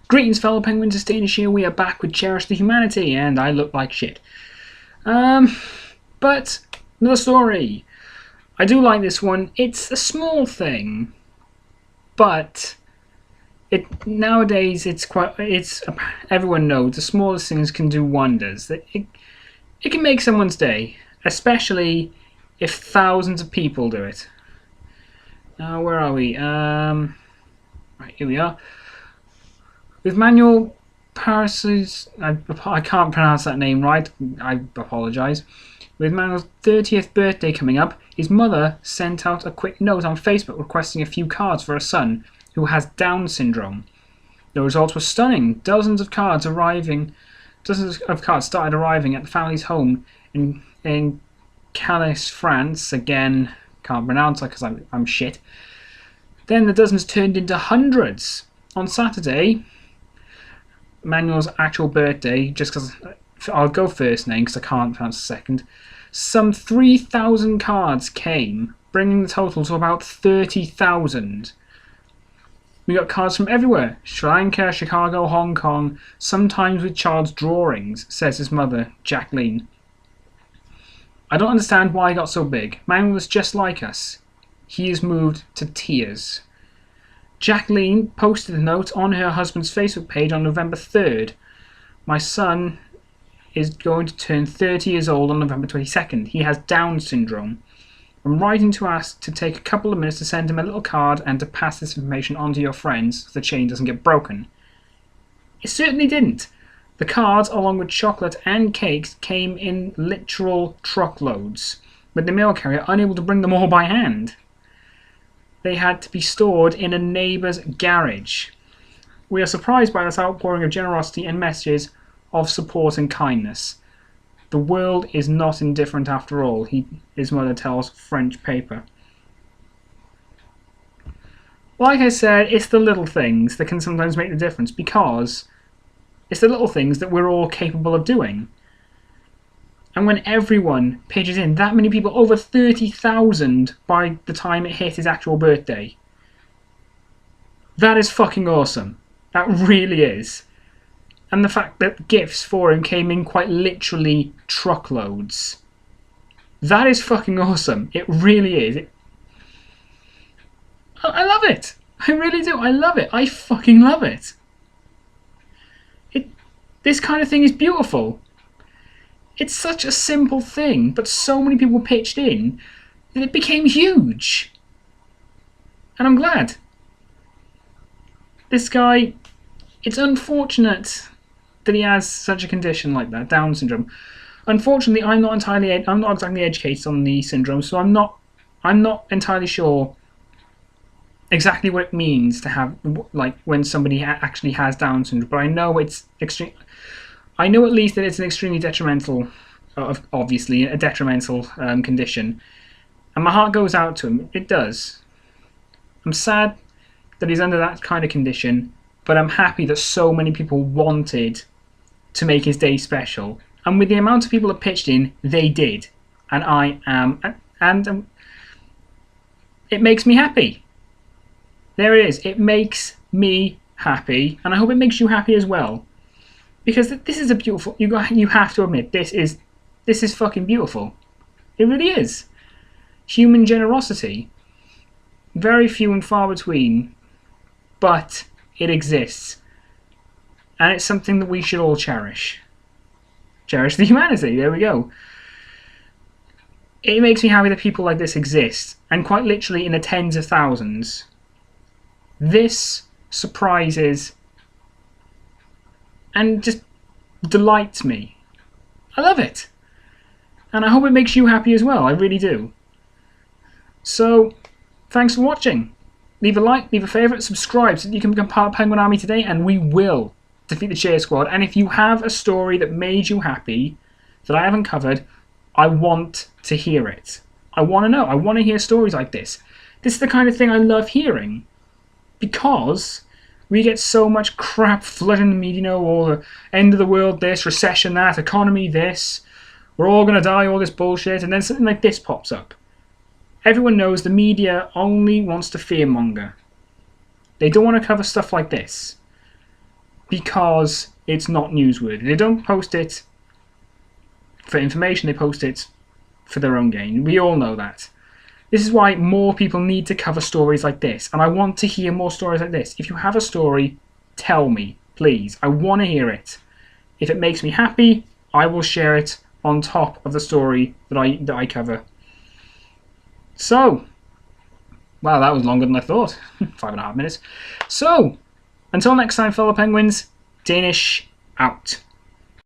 Greetings, fellow penguins. It's Danish here. We are back with Cherish the Humanity, and I look like shit. But another story. I do like this one. It's a small thing, but nowadays everyone knows the smallest things can do wonders. It can make someone's day, especially if thousands of people do it. Now, where are we? Right, here we are. With Manuel Paris's, I can't pronounce that name right, I apologise. With Manuel's 30th birthday coming up, his mother sent out a quick note on Facebook requesting a few cards for her son, who has Down syndrome. The results were stunning. Dozens of cards started arriving at the family's home in Cherish, France. Again, can't pronounce it because I'm shit. Then the dozens turned into hundreds. On Saturday, Manuel's actual birthday, just because I'll go first name because I can't pronounce the second, some 3,000 cards came, bringing the total to about 30,000. We got cards from everywhere: Sri Lanka, Chicago, Hong Kong, sometimes with child's drawings, says his mother, Jacqueline. I don't understand why he got so big. Manuel is just like us. He is moved to tears. Jacqueline posted a note on her husband's Facebook page on November 3rd. My son is going to turn 30 years old on November 22nd. He has Down syndrome. I'm writing to ask to take a couple of minutes to send him a little card and to pass this information on to your friends so the chain doesn't get broken. It certainly didn't. The cards, along with chocolate and cakes, came in literal truckloads, with the mail carrier unable to bring them all by hand. They had to be stored in a neighbour's garage. We are surprised by this outpouring of generosity and messages of support and kindness. The world is not indifferent after all, his mother tells French paper. Like I said, it's the little things that can sometimes make the difference, because it's the little things that we're all capable of doing. And when everyone pitches in, that many people, over 30,000 by the time it hit his actual birthday, that is fucking awesome. That really is. And the fact that gifts for him came in quite literally truckloads. That is fucking awesome. It really is. I love it. I really do. I love it. I fucking love it. This kind of thing is beautiful. It's such a simple thing, but so many people pitched in that it became huge. And I'm glad. This guy, it's unfortunate that he has such a condition like that, Down syndrome. Unfortunately, I'm not exactly educated on the syndrome, so I'm not entirely sure exactly what it means to have, like, when somebody actually has Down syndrome. But I know it's extreme. I know at least that it's an extremely detrimental, obviously a detrimental condition, and my heart goes out to him. It does. I'm sad that he's under that kind of condition, but I'm happy that so many people wanted to make his day special, and with the amount of people that pitched in, they did, and it makes me happy. There it is. It makes me happy, and I hope it makes you happy as well. Because this is a beautiful. You have to admit, this is fucking beautiful. It really is. Human generosity, very few and far between, but it exists, and it's something that we should all cherish. Cherish the humanity. There we go. It makes me happy that people like this exist, and quite literally in the tens of thousands. This surprises and just delights me. I love it. And I hope it makes you happy as well. I really do. So, thanks for watching. Leave a like, leave a favourite, subscribe so that you can become part of Penguin Army today, and we will defeat the Cheer Squad. And if you have a story that made you happy that I haven't covered, I want to hear it. I want to know. I want to hear stories like this. This is the kind of thing I love hearing, because we get so much crap flooding the media, all the end of the world this, recession that, economy this, we're all going to die, all this bullshit, and then something like this pops up. Everyone knows the media only wants to fearmonger. They don't want to cover stuff like this. because it's not newsworthy. They don't post it for information, they post it for their own gain. We all know that. This is why more people need to cover stories like this, and I want to hear more stories like this. If you have a story, tell me, please. I want to hear it. If it makes me happy, I will share it on top of the story that I cover. So, wow, that was longer than I thought. 5.5 minutes. So, until next time, fellow penguins, Danish out.